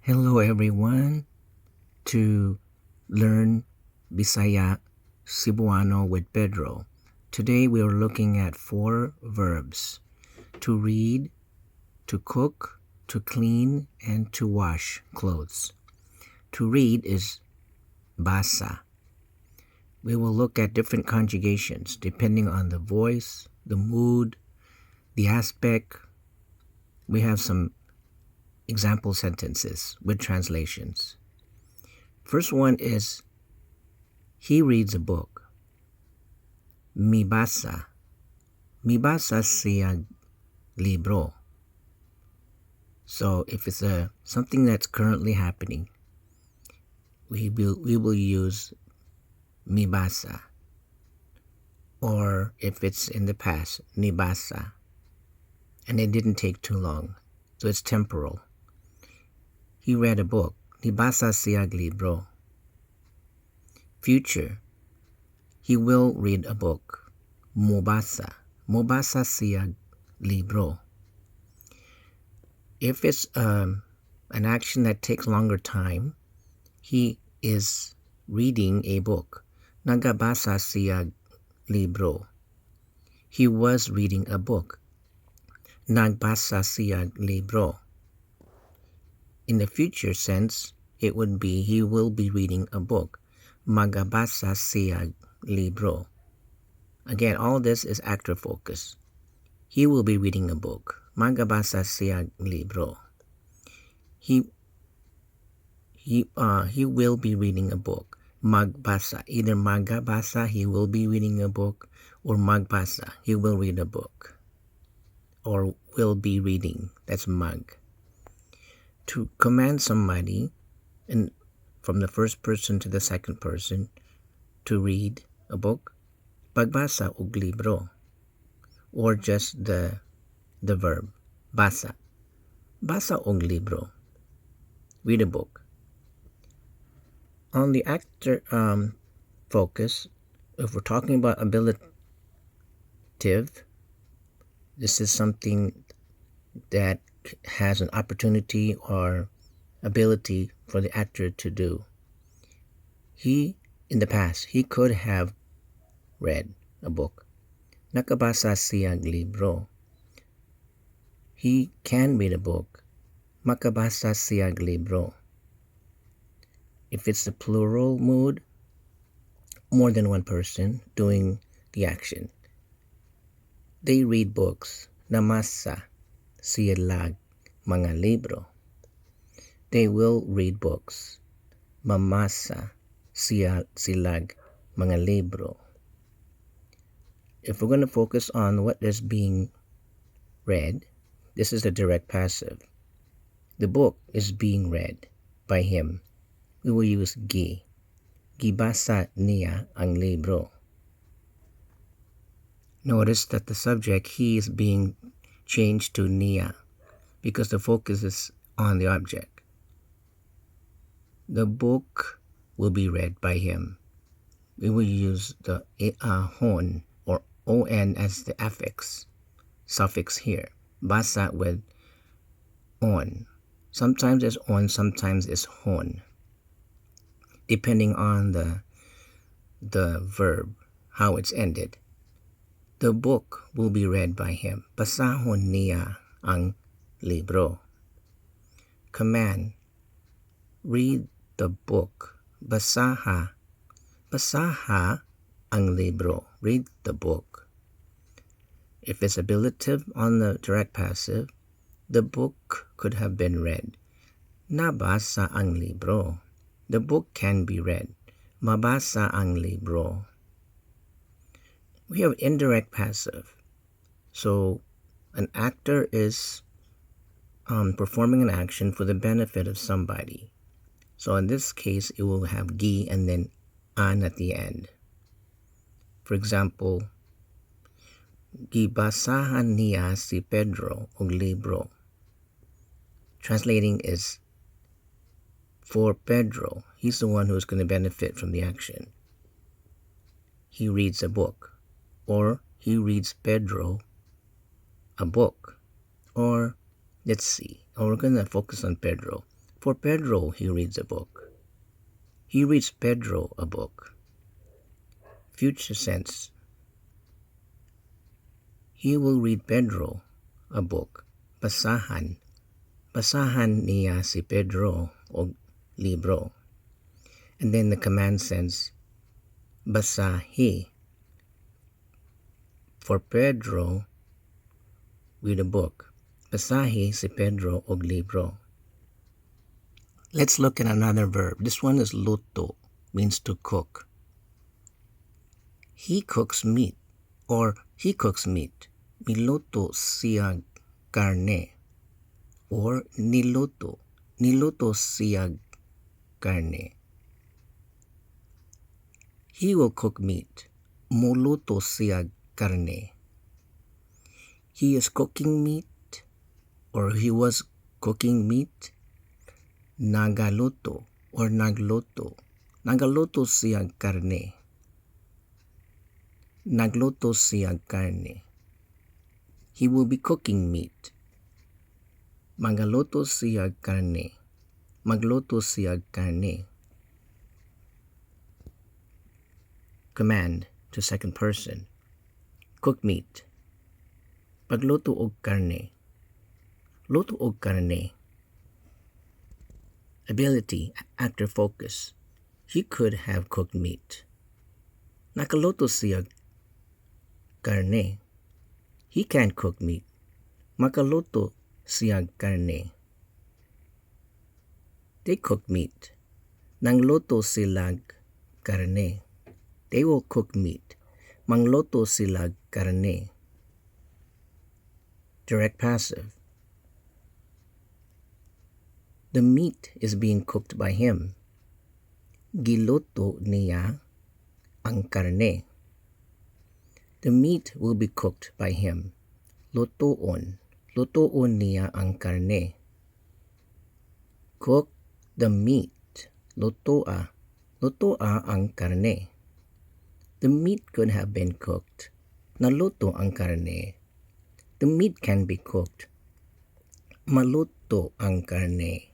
Hello everyone to learn Bisaya Cebuano with Pedro. Today we are looking at 4 verbs: to read, to cook, to clean, and to wash clothes. To read is basa. We will look at different conjugations depending on the voice, the mood, the aspect. We have some example sentences with translations. First one is he reads a book. Mi basa. Mi basa siya libro. So if it's something that's currently happening, we will use mi basa. Or if it's in the past, ni basa. And it didn't take too long, so it's temporal. He read a book. Ni basa siya libro. Future. He will read a book. Mobasa. Mobasa siya libro. If it's an action that takes longer time, he is reading a book. Nagabasa siya libro. He was reading a book. Nagbasa siya libro. In the future sense, it would be he will be reading a book. Magabasa siya libro. Again, all this is actor focus. He will be reading a book. Magabasa siya libro. He will be reading a book. Magbasa. Either magabasa, he will be reading a book, or magbasa, he will read a book. Or will be reading. That's mag. To command somebody, and from the first person to the second person, to read a book, pagbasa og libro, or just the verb, basa. Basa og libro. Read a book. On the actor focus, if we're talking about abilitative, this is something that has an opportunity or ability for the actor to do. He, in the past, he could have read a book. Nakabasa siya libro. He can read a book. Makabasa siya libro. If it's the plural mood, more than one person doing the action. They read books. Namasa siya mga libro. They will read books. Mamasa silag mga libro. If we're going to focus on what is being read, this is the direct passive. The book is being read by him. We will use gi. Gibasa niya ang libro. Notice that the subject, he, is being changed to niya because the focus is on the object. The book will be read by him. We will use the hon or on as the affix, suffix here. Basa with on. Sometimes it's on, sometimes it's hon. Depending on the verb, how it's ended. The book will be read by him. Basahon niya ang libro. Command. Read the book. Basaha. Basaha ang libro. Read the book. If it's abilitative on the direct passive, the book could have been read. Nabasa ang libro. The book can be read. Mabasa ang libro. We have indirect passive. So an actor is performing an action for the benefit of somebody. So in this case, it will have gi and then an at the end. For example, gibasahan niya si Pedro og libro. Translating is for Pedro. He's the one who's going to benefit from the action. He reads a book. Or he reads Pedro a book. Or let's see. Or we're going to focus on Pedro. For Pedro, he reads a book. He reads Pedro a book. Future tense. He will read Pedro a book. Basahan. Basahan niya si Pedro o libro. And then the command sense, basahi. For Pedro, read a book. Basahi si Pedro og libro. Let's look at another verb. This one is luto, means to cook. He cooks meat, or he cooks meat. Niluto siya karne, or niluto siya karne. He will cook meat. Muluto siya karne. He is cooking meat, or he was cooking meat. Nagaluto or nagluto. Nagaluto siya karne. Nagluto siya karne. He will be cooking meat. Magaluto siya karne. Magluto siya karne. Command to second person. Cook meat. Pagluto og karne. Luto og karne. Ability, actor focus. He could have cooked meat. Nakaluto siya karne. He can't cook meat. Makaluto siya karne. They cook meat. Nangluto sila karne. They will cook meat. Mangluto sila karne. Direct passive. The meat is being cooked by him. Giluto niya ang karne. The meat will be cooked by him. Lutoon. Lutoon niya ang karne. Cook the meat. Lutoa. Lutoa ang karne. The meat could have been cooked. Naluto ang karne. The meat can be cooked. Maluto ang karne.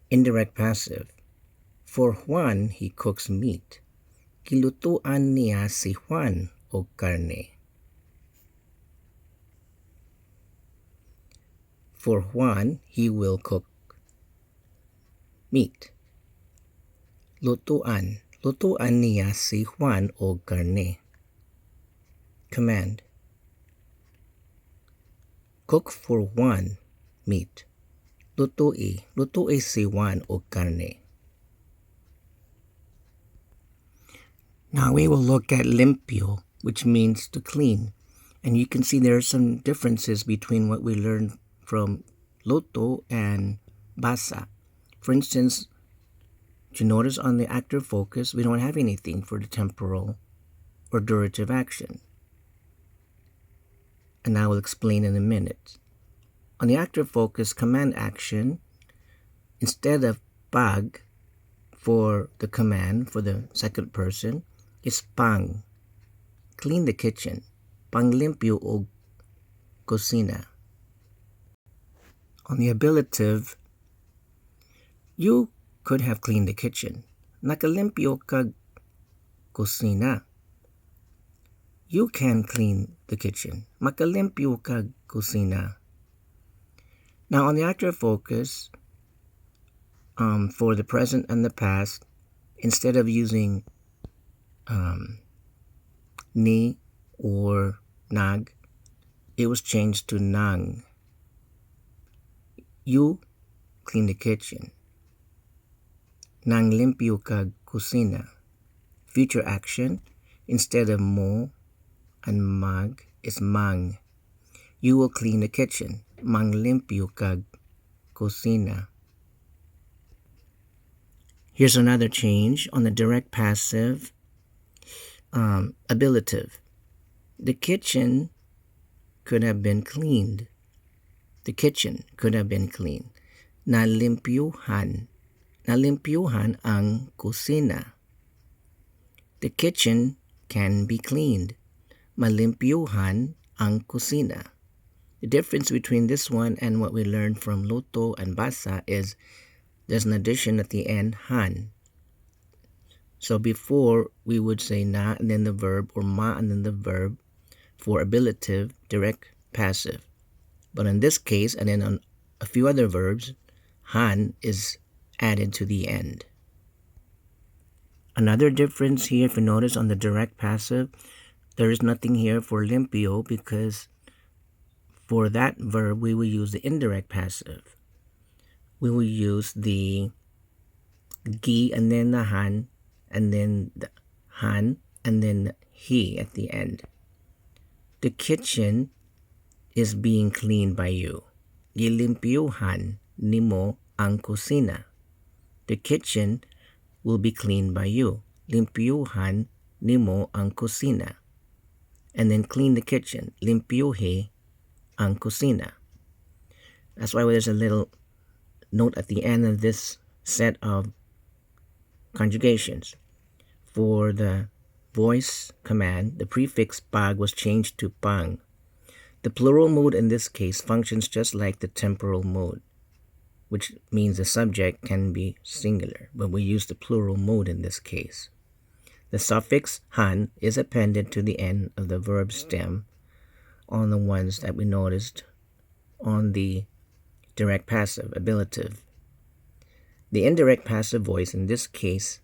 Indirect passive. For Juan, he cooks meat. Kilutuan niya si Juan og karne. For Juan, he will cook meat. Lutuan. Lutuan niya si Juan og karne. Command. Cook for Juan meat. Lutoy. Lutoy si Juan og karne. Now we will look at limpyo, which means to clean. And you can see there are some differences between what we learned from luto and basa. For instance, you notice on the active focus, we don't have anything for the temporal or durative action. And I will explain in a minute. On the active focus command action, instead of pag for the command for the second person, is pang. Clean the kitchen. Manglimpyo o kusina. On the ablative, you could have cleaned the kitchen. Nakalimpyo kag kusina. You can clean the kitchen. Makalimpyo kag kusina. Now on the active focus, for the present and the past, instead of using ni or nag, it was changed to nang. You clean the kitchen. Nanglimpyo kag kusina. Future action, instead of mo and mag, is mang. You will clean the kitchen. Manglimpyo kag kusina. Here's another change on the direct passive ablative. The kitchen could have been cleaned. The kitchen could have been cleaned. Nalimpyuhan. Nalimpyuhan ang kusina. The kitchen can be cleaned. Malimpyuhan ang kusina. The difference between this one and what we learned from luto and basa is there's an addition at the end, han. So before we would say na and then the verb, or ma and then the verb for ablative, direct, passive. But in this case, and then on a few other verbs, han is added to the end. Another difference here, if you notice on the direct passive, there is nothing here for limpyo because for that verb, we will use the indirect passive. We will use the gi and then the han, and then the han, and then he at the end. The kitchen is being cleaned by you. Gilimpyuhan nimo ang kusina. The kitchen will be cleaned by you. Limpyuhan nimo ang kusina. And then clean the kitchen. Limpyuhi ang kusina. That's why there's a little note at the end of this set of conjugations. For the voice command, the prefix pag was changed to pang. The plural mood in this case functions just like the temporal mood, which means the subject can be singular, but we use the plural mood in this case. The suffix han is appended to the end of the verb stem on the ones that we noticed on the direct passive, ablative. The indirect passive voice in this case,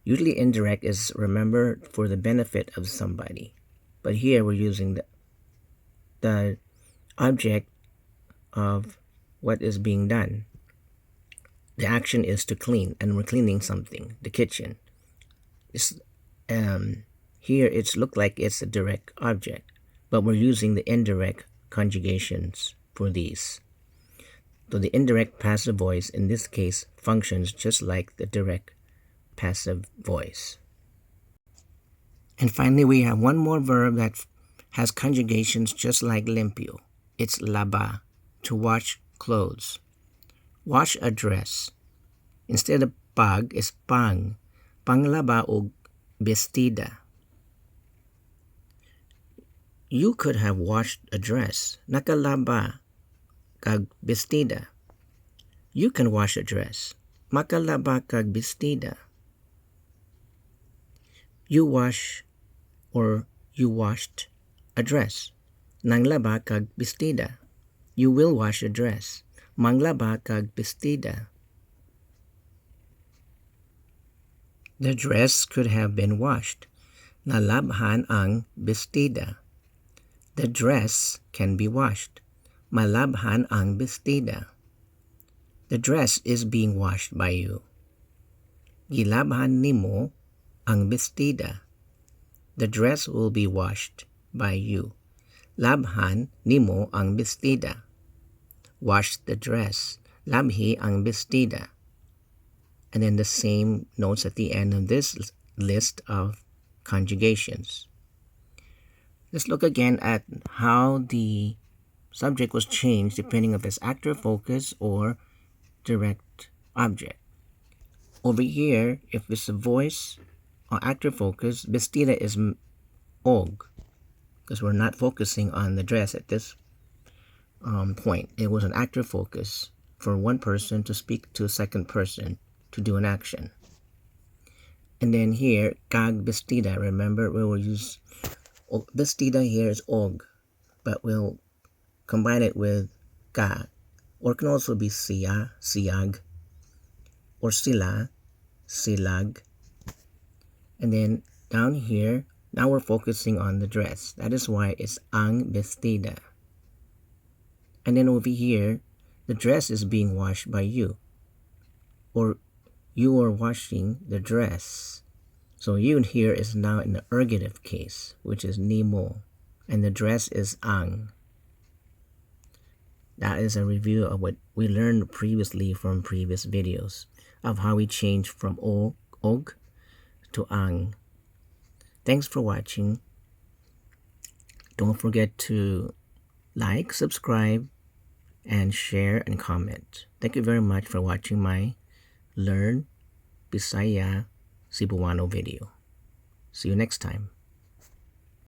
usually indirect is remembered for the benefit of somebody. But here we're using the object of what is being done. The action is to clean, and we're cleaning something, the kitchen. Here it's look like it's a direct object, but we're using the indirect conjugations for these. So the indirect passive voice in this case functions just like the direct passive voice. And finally, we have one more verb that has conjugations just like limpyo. It's laba, to wash clothes. Wash a dress. Instead of pag is pang. Panglaba o bestida. You could have washed a dress. Nakalaba kag bestida. You can wash a dress. Makalaba kag bestida. You wash or you washed a dress. Nanglaba kag bestida. You will wash a dress. Manglaba kag bestida. The dress could have been washed. Nalabhan ang bestida. The dress can be washed. Malabhan ang bestida. The dress is being washed by you. Gilabhan nimo ang bestida. The dress will be washed by you. Labhan nimo ang bestida. Wash the dress. Labhi ang bestida. And then the same notes at the end of this list of conjugations. Let's look again at how the subject was changed depending if it's active focus or direct object. Over here, if it's a voice or active focus, bestida is og, because we're not focusing on the dress at this point. It was an active focus for one person to speak to a second person to do an action. And then here, kag bestida, remember we will use bestida here is og, but we'll combine it with ka, or it can also be siya, siyag, or sila, silag. And then down here, now we're focusing on the dress. That is why it's ang bestida. And then over here, the dress is being washed by you, or you are washing the dress. So you here is now in the ergative case, which is nimo, and the dress is ang. That is a review of what we learned previously from previous videos of how we change from og to ang. Thanks for watching. Don't forget to like, subscribe, and share and comment. Thank you very much for watching my Learn Bisaya Cebuano video. See you next time.